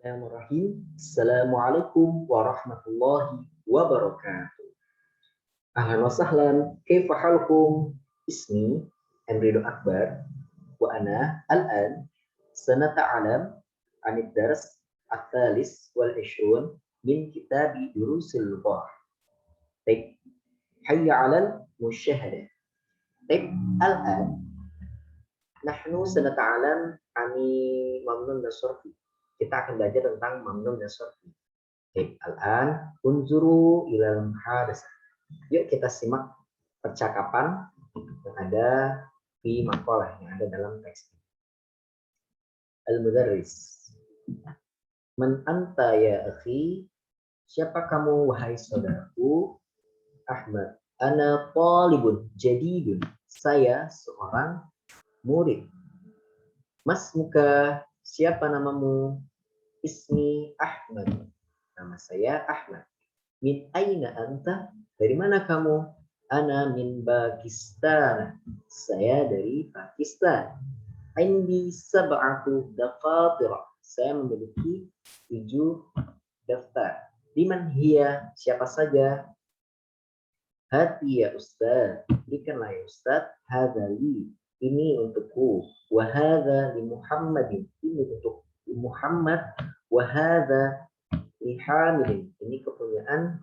Bismillahirrahmanirrahim. Assalamualaikum warahmatullahi wabarakatuh. Ahlan wa sahlan. Kaifa halukum? Ismi Emrido Akbar wa ana al-an sanata'alam anid dars al-thalis wal ishrun min kitabi durusil lughah. Baik, hayya 'alal musyahadah. Baik, al-an nahnu sanata'alam ani mamnun nasrfi. Kita akan belajar tentang mamnun dan syarfi. Baik, al-an unzuru ilal muhadasah. Yuk kita simak percakapan yang ada di maqalah yang ada dalam teks. Al-mudarris. Man anta ya akhi? Siapa kamu wahai saudaraku? Ahmad. Ana talibun jadidun. Saya seorang murid. Mas muka, siapa namamu? Ismi Ahmad. Nama saya Ahmad. Min aina anta? Dari mana kamu? Ana min Pakistan. Saya dari Pakistan. Indi sab'atu dafatra. Saya memiliki 7 daftar. Liman hiya? Siapa saja? Hati ya Ustaz. Berikanlah ya Ustaz. Hadali. Ini untukku. Wahada li Muhammadin. Ini untuk Muhammad. Wahada li Hamid. Ini kepunyaan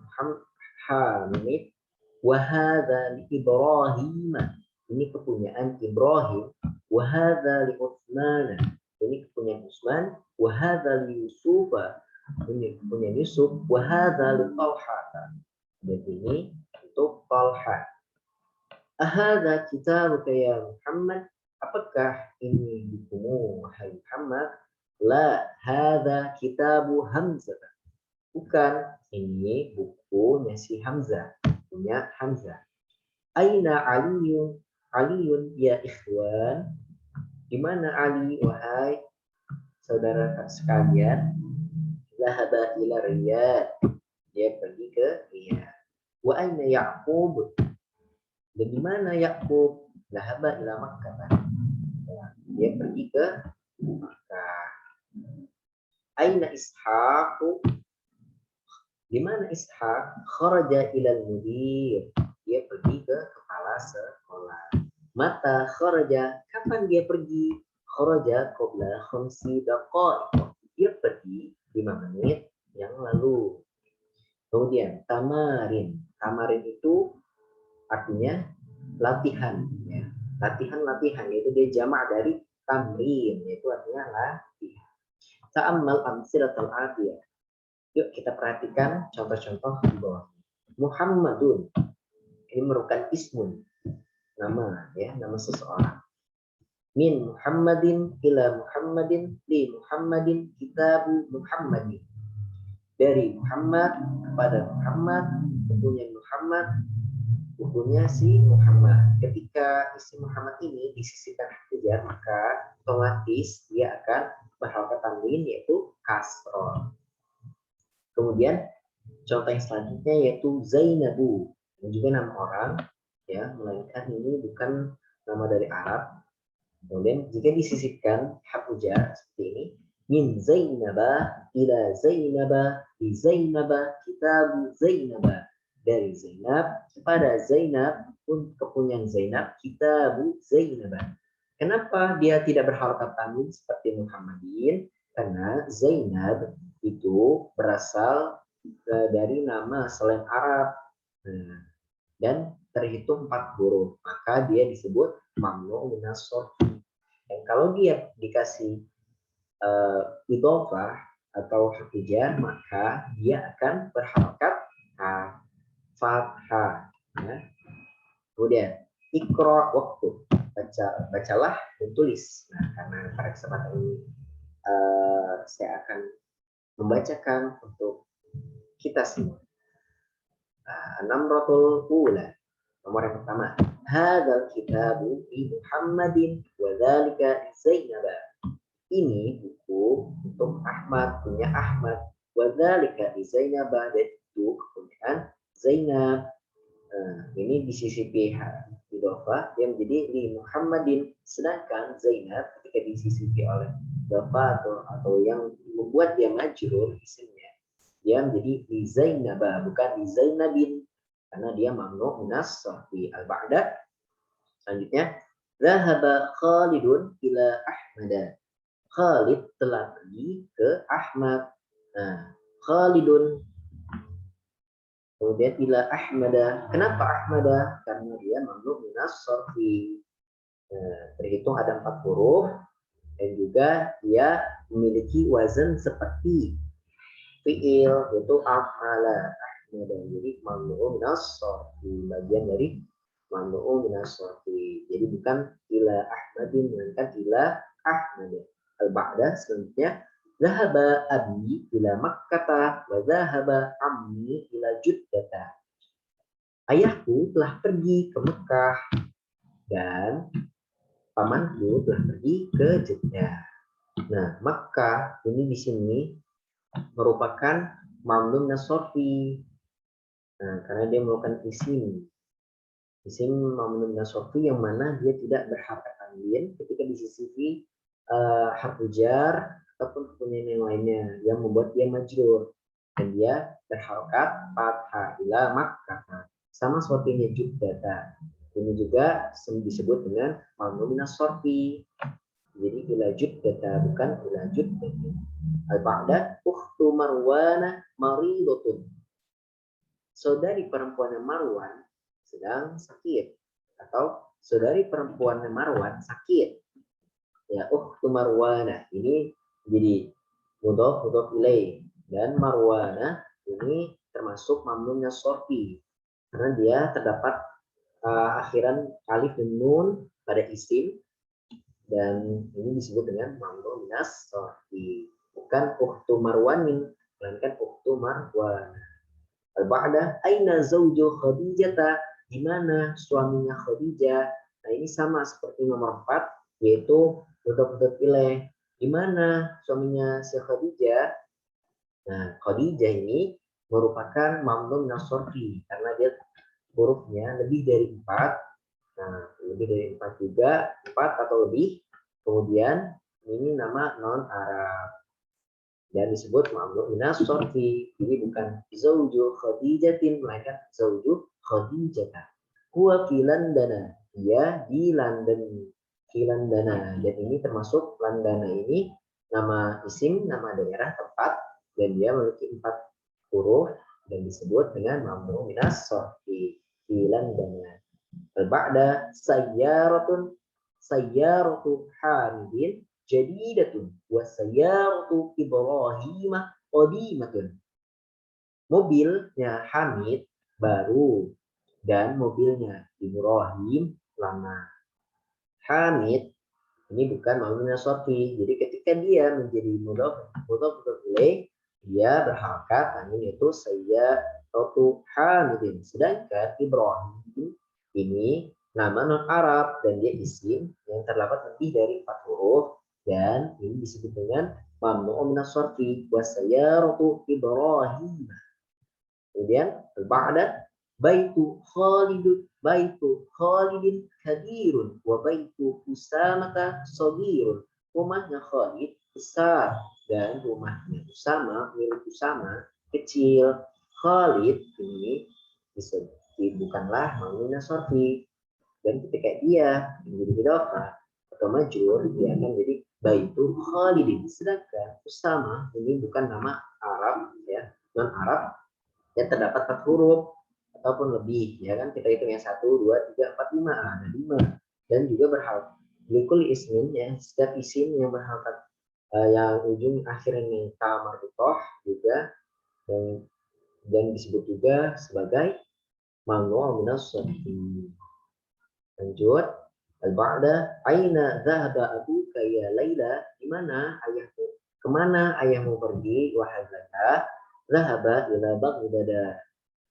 Hamid. Wahada li Ibrahim. Ini kepunyaan Ibrahim. Wahada li Utsman. Ini kepunyaan Utsman. Wahada li Yusufa. Ini kepunyaan Yusuf. Wahada li Talha. Dan ini untuk Talha. Ahada kitabuka ya Muhammad? Apakah ini bukumu wahai Muhammad? La, hada kitabu Hamzah. Bukan, ini bukunya si Hamzah, punya Hamzah. Aina Aliyun? Aliyun ya ikhwan? Di mana Ali wahai saudara sekalian? Zahaba ila Riyadh. Dia pergi ke Riyadh. Wa aina Ya'qub? Dan di mana Yakub? Zahaba ila Makkah. Dia pergi ke Makkah. Aina Ishaq? Di mana Ishaq? Kharaja ila al-mudir. Dia pergi ke kepala sekolah. Mata kharaja? Kapan dia pergi? Kharaja qabla 5 daqaiq. Dia pergi 5 menit yang lalu. Kemudian tamarin. Tamarin itu artinya latihan, ya. Latihan, yaitu dia jamak dari tamrin, yaitu artinya latihan. Ta'ammal amsilatul atiyah. Yuk kita perhatikan contoh-contoh di bawah. Muhammadun. Ini merupakan ismun, nama, ya, nama seseorang. Min Muhammadin ila Muhammadin li Muhammadin kitabu Muhammadin. Dari Muhammad kepada Muhammad, bukunya Muhammad, bukunya si Muhammad. Ketika isi Muhammad ini disisipkan huruf maka otomatis dia akan berharokat tanwin yaitu kasroh. Kemudian contoh yang selanjutnya yaitu Zainabu, dan juga nama orang, ya, melainkan ini bukan nama dari Arab. Kemudian jika disisipkan huruf jar seperti ini, min Zainaba ila Zainaba bi Zainaba kitabu Zainaba. Dari Zainab kepada Zainab, pun kepunyaan Zainab, kitabu Zainab. Kenapa dia tidak berharokat tanwin seperti Muhammadin? Karena Zainab itu berasal dari nama selain Arab, dan terhitung 4 huruf, maka dia disebut mamnu minas shorfi. Dan kalau dia dikasih idhofah atau hafijah, maka dia akan berharokat fathah, ya. Kemudian ikra waktu, bacalah dan tulis. Nah, karena pada kesempatan ini saya akan membacakan untuk kita semua. Namratul ula, nomor yang pertama. Hadzal kitabu li Muhammadin wa dzalika Zainab. Ini buku untuk Ahmad, punya Ahmad. Wa dzalika Zainab, dan itu kepunyaan Zainab. Ini disisipi idhofah yang menjadi li Muhammadin, sedangkan Zainab ketika disisipi oleh idhofah atau yang membuat dia majrur isimnya, dia menjadi li Zainaba bukan li Zainabin karena dia mamnu minas sarfi. Al-ba'da selanjutnya zahaba Khalidun ila Ahmada. Khalid telah pergi ke Ahmad. Nah, Khalidun kemudian ila Ahmada. Kenapa Ahmada? Karena dia mamnu minas sarfi. Terhitung ada 4 huruf dan juga dia memiliki wazan seperti fiil yaitu af'ala Ahmada. Jadi mamnu minas sarfi, bagian dari mamnu minas sarfi. Jadi bukan ila Ahmadin melainkan ila Ahmada. Al-ba'da selanjutnya zahaba abi ila Makkah wa zahaba ammi ila Juddata. Ayahku telah pergi ke Mekah dan pamanku telah pergi ke Jeddah. Nah, Makkah ini di sini merupakan mamnu minas sarfi. Nah, karena dia merupakan isim. Isim mamnu minas sarfi yang mana dia tidak berharakat tanwin ketika disisipi harfu jar ataupun kemudian yang lainnya yang membuat dia majrur dan dia berharokat fathah ila Makkah. Sama seperti Juddata. Ini juga disebut dengan mamnu minas sarfi. Jadi ila Juddata bukan ila Juddata. Al-ba'da ukhtu Marwana maridatun. Saudari perempuan Marwan sedang sakit atau saudari perempuan Marwan sakit. Ya, ukhtu Marwana ini jadi mudhof ilaih dan Marwana ini termasuk mamnu minas sarfi karena dia terdapat akhiran alif dan nun pada isim dan ini disebut dengan mamnu minas sarfi. Bukan ukhtu Marwanin melainkan ukhtu Marwana. Al-ba'da aina zauju Khadijah, di mana suaminya Khadijah. Nah, ini sama seperti nomor 4 yaitu mudhof ilaih. Di mana suaminya si Khadijah? Nah, Khadijah ini merupakan mamnu minas sarfi karena dia hurufnya lebih dari 4. Nah, lebih dari 4 juga, 4 atau lebih. Kemudian ini nama non Arab dan disebut mamnu minas sarfi. Jadi bukan zauju Khadijatin melainkan zauju Khadijah. Huwa fi Landana, dia di London. Fi Landana, dan ini termasuk Landana ini nama isim, nama daerah tempat dan dia memiliki 4 huruf dan disebut dengan mamnu minas sarfi. Fi Landana. Al-ba'da sayyaratun Hamidin jadidatun wa sayyaratu Ibrahim qadimatun. Mobilnya Hamid baru dan mobilnya Ibrahim lama. Hamid ini bukan mamnu minas sarfi. Jadi ketika dia menjadi mudhof ilaih dia berharakat tanwin yaitu sayyaratu Hamidin. Sedangkan Ibrahim ini nama non Arab dan dia isim yang terdapat lebih dari 4 huruf dan ini disebut dengan mamnu minas sarfi wa sayyaratu Ibrahim. Kemudian al-ba'da baitu Khalidin kabirun wa baitu Usamata sagirun. Rumahnya Khalid besar dan rumahnya Usama milik Usama kecil. Khalid ini disebut bukanlah mamnu minas sarfi dan ketika dia menjadi idhofah atau majrur dia akan menjadi baitu Khalidin. Sedangkan Usama ini bukan nama Arab ya, non Arab yang terdapat 4 huruf ataupun lebih ya kan, kita hitung yang 1 2 3 4 5 ada 5 dan juga berharakat likul ismin ya, setiap isim yang berharakat yang ujung akhirnya ta mardhah juga dan disebut juga sebagai mamnu minas sarfi. Lanjut, al-ba'da aina dhahaba abuka ya Laila, di mana ayahmu, kemana ayahmu pergi wahai Laila? Dhahaba ila Baghdad.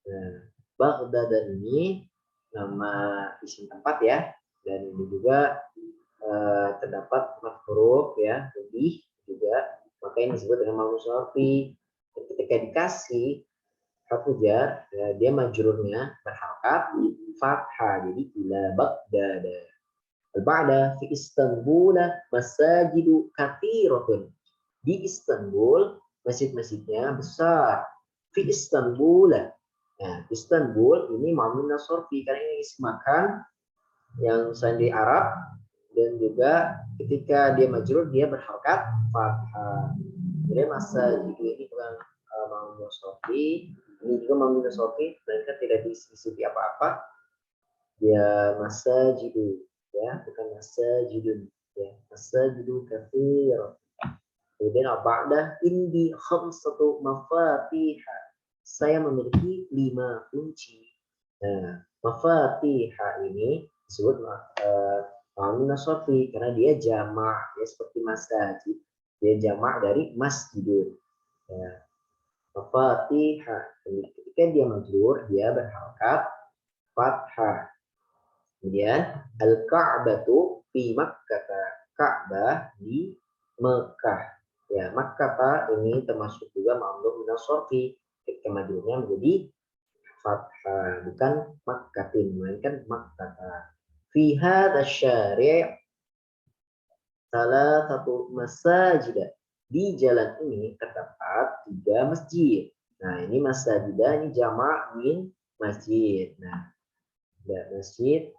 Nah, Baghdad ini nama isim tempat ya dan ini juga terdapat 4 huruf ya lebih juga, maka ini disebut dengan mamnu sarfi. Ketika dikasih harfu jar dia majrurnya berharakat fathah jadi ila Baghdad. Al-ba'da fi Istanbul masajidu katsiratun. Di Istanbul masjid-masjidnya besar. Fi Istanbul. Nah, Istanbul ini mamnun nasorfi karena ini isim makan yang sandi Arab, dan juga ketika dia majrur dia berharokat fathah. Jadi masajidu ini bukan mamnun nasorfi, ini juga mamnun nasorfi, mereka tidak disisipi apa-apa. Dia masajidu, ya bukan masajidun, ya masajidu katsir. Kemudian ba'da indi khamsatu mafatiha. Saya memiliki 5 kunci. Nah, mafatiha ini disebut nasofi karena dia jamak, ya seperti masjid. Dia jamak dari masjidun. Ya, mafatiha. Ketika dia majrur, dia berharokat fathah. Kemudian al-Ka'batu fi Makkah, Ka'bah di Mekah. Ya, Makkah ini termasuk juga mamnu min as-sarfi, ketika majrurnya menjadi fathah, bukan Makkatin, melainkan Makkah. Fi hadzal syari' salah satu masajid. Di jalan ini terdapat 3 masjid. Nah, ini masajidah, ini jamak min masjid. Nah, masjid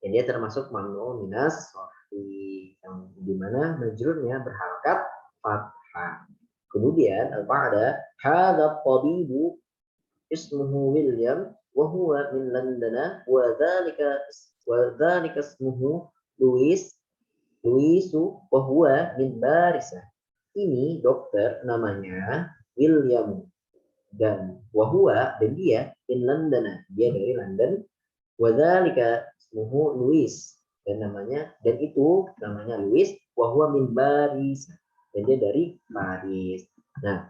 dan dia termasuk mamnu minas sorfi, yang dimana majrurnya berharokat fathah. Kemudian al-ba'da hadza tabibu ismuhu William wa huwa min London wa dzalika ismuhu Luisu wa huwa min Barisa. Ini dokter namanya William, dan wahua dan dia min London, dia dari London. Wadzalika ismuhu Luis, dan itu namanya Luis, wa huwa min Paris, dan dia dari Paris. Nah,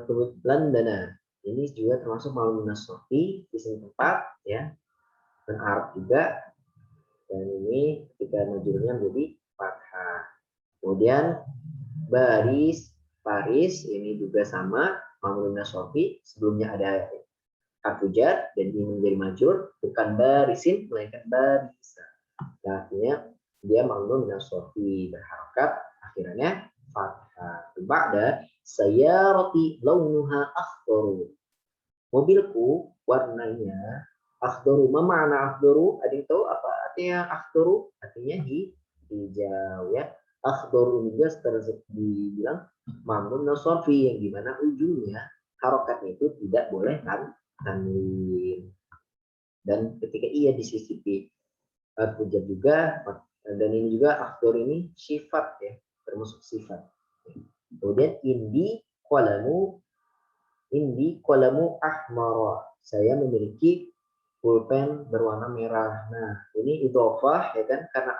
kebetulan dana ini juga termasuk mamnu nasofi, isim tempat, ya, dan Arab juga, dan ini ketika majrurnya menjadi fathah. Kemudian Paris ini juga sama mamnu nasofi, sebelumnya ada harfu jar dan ini menjadi majrur, bukan barisin melainkan barisa. Nah, artinya dia mamnu min as-sarfi, berharokat akhirnya fathah. Ba'da sayyarati launuha akhdaru. Mobilku warnanya akhdaru. Ma makna akhdaru? Ada yang tahu apa artinya akhdaru? Artinya hijau, ya. Akhdaru juga dibilang mamnu min as-sarfi, yang dimana ujungnya harokatnya itu tidak boleh tanwin, dan ketika ia disisipi pujar juga, dan ini juga aktor ini sifat, ya, termasuk sifat. Kemudian indi kolamu ahmara, saya memiliki pulpen berwarna merah. Nah, ini idhofah, ya kan, karena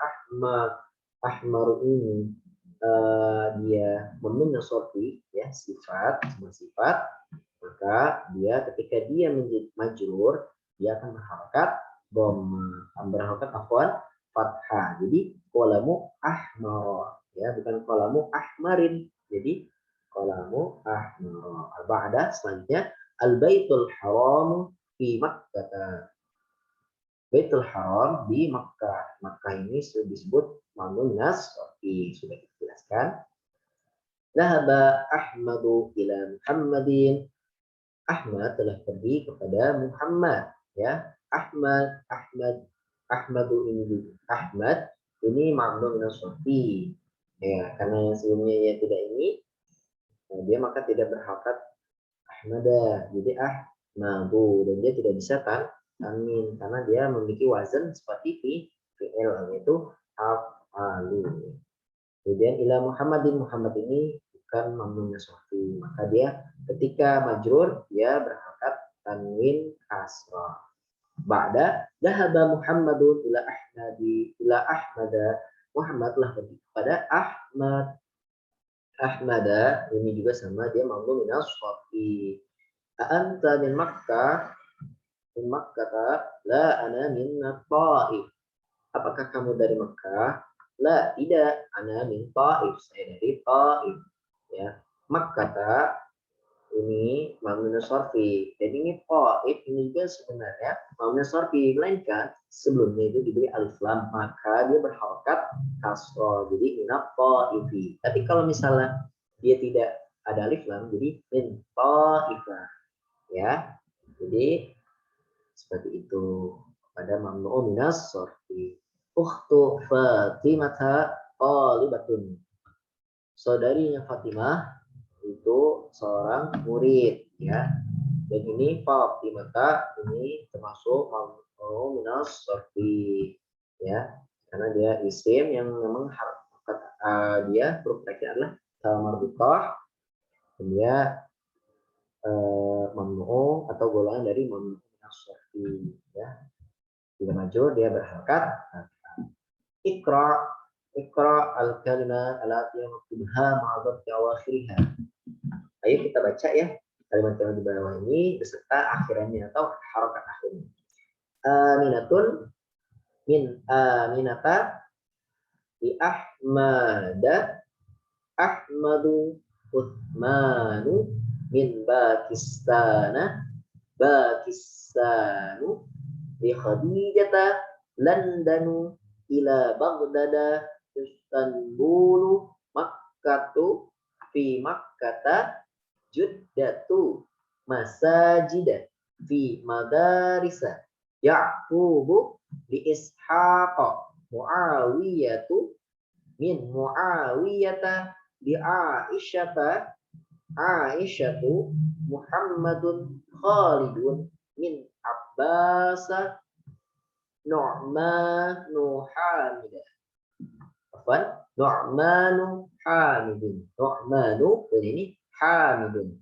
ahmar ini dia mamnu sorfi, ya, sifat, semua sifat, maka dia ketika dia menjadi majrur, dia akan berharokat berharokat fathah. Jadi kolamu ahmar, ya, bukan kolamu ahmarin. Jadi kolamu ahmar. Ba'da selanjutnya al-baitul haram fi Makkah. Baitul Haram di Makkah. Makkah ini sudah disebut mamnu minas sorfi, sudah dijelaskan. Dhahaba Ahmadu ila Muhammadin. Ahmad telah pergi kepada Muhammad, ya. Ahmadu ini mamnu min as-sarfi, ya, karena yang sebelumnya ya tidak ini, nah, dia maka tidak berharokat Ahmada, jadi Ahmadu, dan dia tidak bisa tanwin karena dia memiliki wazan seperti fi'il, yaitu afalu. Kemudian ila Muhammadin, Muhammad ini bukan mamnu min as-sarfi, maka dia ketika majrur dia berharokat tanwin kasrah. Ba'da dhahaba Muhammadun ila Ahmada, Muhammad telah pergi kepada Ahmada, ini juga sama, dia mamnu min as-sarfi. Anta min Makkah, la ana min Taif. Apakah kamu dari Makkah? La, tidak, ana min Taif, saya dari Taif, ya. Makkah ini mamnu sorfi. Dan ini qaid ini juga sebenarnya mamnu sorfi, melainkan sebelumnya itu diberi alif lam, maka dia berharokat kasroh, jadi minat qaifi. Tapi kalau misalnya dia tidak ada alif lam, jadi min qaifah, ya. Jadi seperti itu pada mamnu minas sorfi. Ukhtu Fatimah qalibatun. Saudarinya Fatimah itu seorang murid, ya. Dan ini Fatimah ini termasuk mamnu minas sorfi, ya, karena dia isim yang memang dia huruf terakhir adalah marbutah, dan dia mamnu atau golongan dari mamnu minas sorfi, ya. Bila maju dia berharkat. Ikra al-kalimat allati maktubha ma'adhat awakhiriha. Ayo kita baca ya kalimat yang di bawah ini beserta akhirannya atau harokat akhirnya. Aminatun min aminata di Ahmada Ahmadu Uthmanu min Pakistana Pakistanu di Khadijata Londonu ila Baghdada Istanbulu Makkatu fi Makkata Juddatu masajida fi madarisa Ya'qubu li Ishaqa Muawiyatu min Muawiyata li Aisyatu Muhammadun Khalidun min Abbasa Nu'manu Hamidah. Afwan, Nu'manu Hamidun. Nu'manu dan ini Hamidun.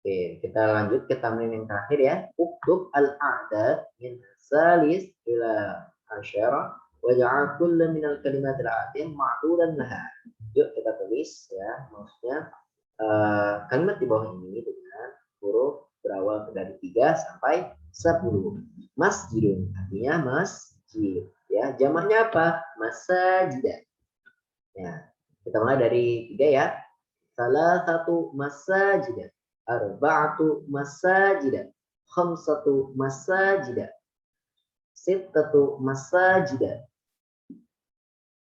Oke, kita lanjut ke tamrin yang terakhir ya. Uktub al-a'dad min salis ila asyara waja'al kulla min al-kalimat al-a'dad ma'dudan laha. Yuk kita tulis ya, maksudnya kalimat di bawah ini dengan huruf berawal dari 3 sampai 10. Masjidun artinya masjid, ya. Jamaknya apa? Masajidah. Ya, kita mulai dari 3 ya. Salah satu masajidah, arba'atu masajidah, khamsatu masajidah, sittatu masajidah,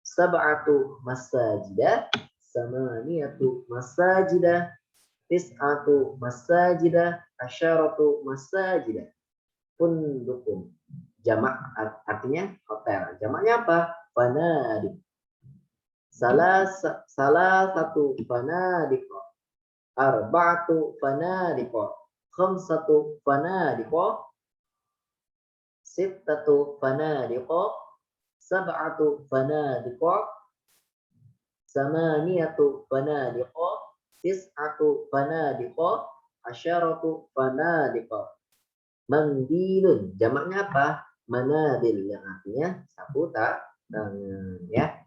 sab'atu masajidah, samaniyatu masajidah, tis'atu masajidah, asyaratu masajidah. Fundukun. Jamak artinya hotel. Jamaknya apa? Fanadik. Salah satu fanadiko. Arba'atu fanadiko. Khamsatu fanadiko. Sittatu fanadiko. Sab'atu fanadiko. Samaniyatu fanadiko. Tis'atu fanadiko. Asyaratu fanadiko. Mandilun, jamaknya apa? Manadil, yang artinya sapu tangan, ya.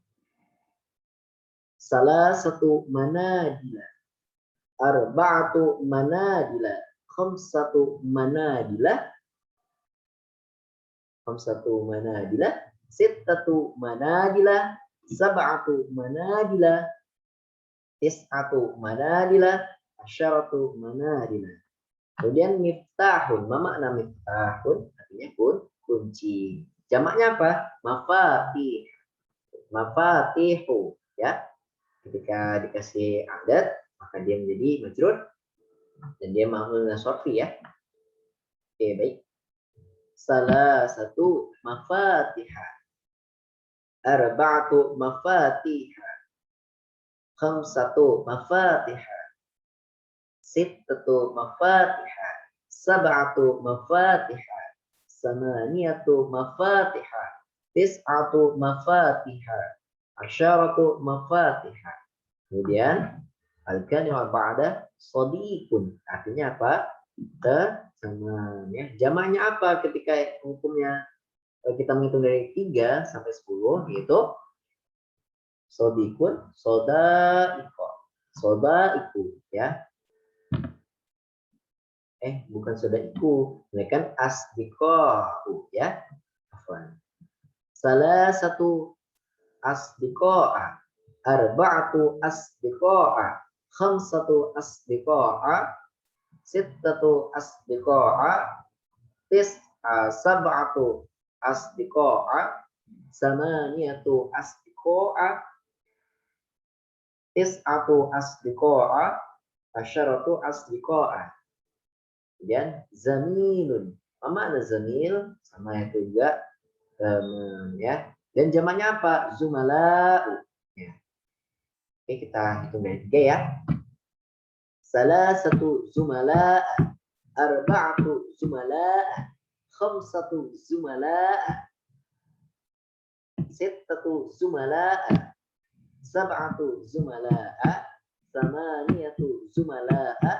Salah satu manadila, arba'atu manadila, khamsatu manadila, sittatu manadila, sab'atu manadila, tis'atu manadila, asyaratu manadila. Kemudian miftahun, ma makna miftahun? Artinya kunci. Jamaknya apa? Mafatih. Mafatihu, ya. Ketika dikasih adat, maka dia menjadi majrur dan dia mamnu sorfi, ya. Oke, baik. Salah satu mafatiha. Arba'atu mafatiha. Khamsatu mafatiha. Sittatu mafatiha, sab'atu mafatiha, samaniyatu mafatiha, tis'atu mafatiha, asyaratu mafatiha. Kemudian al-kalimat ba'da shadiqun, artinya apa? Teman, ya. Jamaknya apa ketika hukumnya kita menghitung dari 3 sampai 10, yaitu shadiqun, sodaiku, ya. Bukan sodaiku, ini kan asdikohu, ya. Salah satu asdikoa, arba'atu asdikoa, khamsatu asdiqa'a, sittatu asdiqa'a, sab'atu asdiqa'a, samaniyatu asdiqa'a, tis'atu asdiqa'a, asyaratu asdiqa'a. Kemudian zamilun. Apa makna zamil? Sama itu juga teman ya. Dan jamaknya apa? Zumala'u. Ya. Oke, kita hitung dari 3 ya. Salasatu zumala'a, arba'atu zumala'a, khamsatu zumala'a, sittatu zumala'a, sab'atu zumala'a, samaniyatu zumala'a,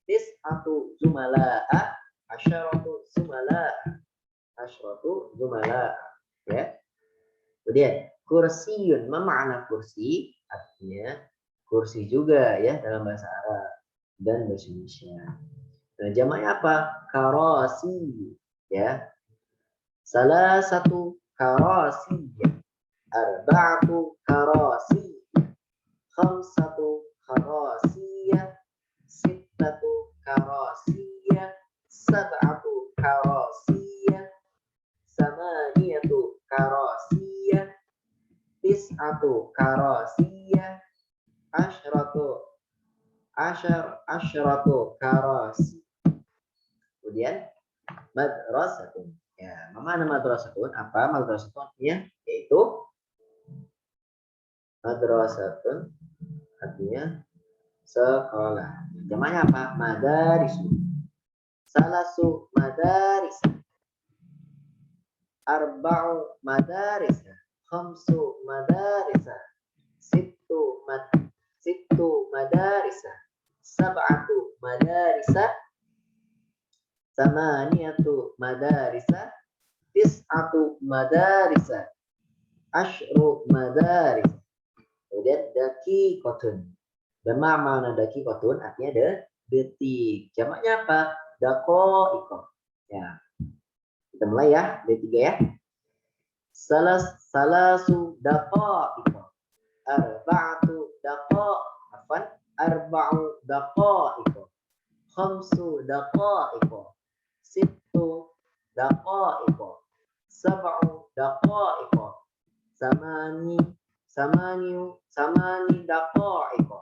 tis'atu zumala'a, asyaratu zumala'a. Ya. Kemudian kursiyun, makna kursi artinya kursi juga ya dalam bahasa Arab dan bahasa Indonesia. Nah, jamaknya apa? Karasi ya. Salah satu karasi, arba'atu karasi, khamsatu karasiyah, sittatu karasiyah, sab'atu karasiyah, samaniyatu karasiyah, tis'atu karasiyah, asyratu karasi. Kemudian madrasatun. Ya, mana madrasatun? Apa madrasatun artinya? Yaitu madrasatun artinya sekolah. Jamaknya apa? Madarisu. Salasu madaris. Arba'u madaris. Khamsu madaris. Sittu madaris. Sab'atu madaris. Samaniyatu madaris. Tis'atu madaris. Asyru madaris. Kemudian daqiqatun. Dan makna daqiqatun artinya detik. Jamaknya apa? Daqaiqa. Ya. Kita mulai ya, dari 3 ya. Salasu daqaiqa. Arba'u daqaiqa. Khamsu daqaiqa. Sittu daqaiqa. Sab'u daqaiqa. Samani daqaiqa.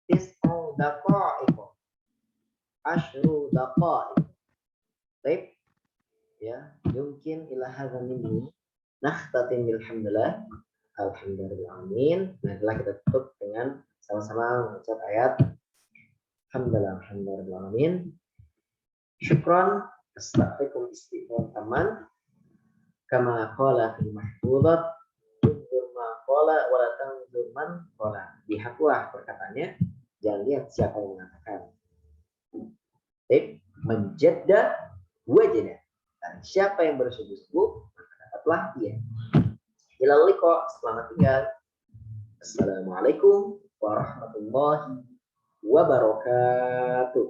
Tis'u daqaiqa. Asyru daqaiqa. Baik. Ya, mungkin ila hadza minni. Nakhtatim bilhamdulillah. Alhamdulillah. Nah, kita tutup dengan sama-sama mengucap ayat Alhamdulillah. Syukran. Astaghfirukum istighfar taman. Kama qala fil mahfuzat. Undur ma qala wa la tanzur man qala. Lihatlah perkataannya, jangan lihat siapa yang mengatakan. Menjadda wajada. Dan siapa yang bersungguh-sungguh, maka dapatlah dia. Ilal liqa, selamat tinggal. Assalamualaikum warahmatullahi wabarakatuh.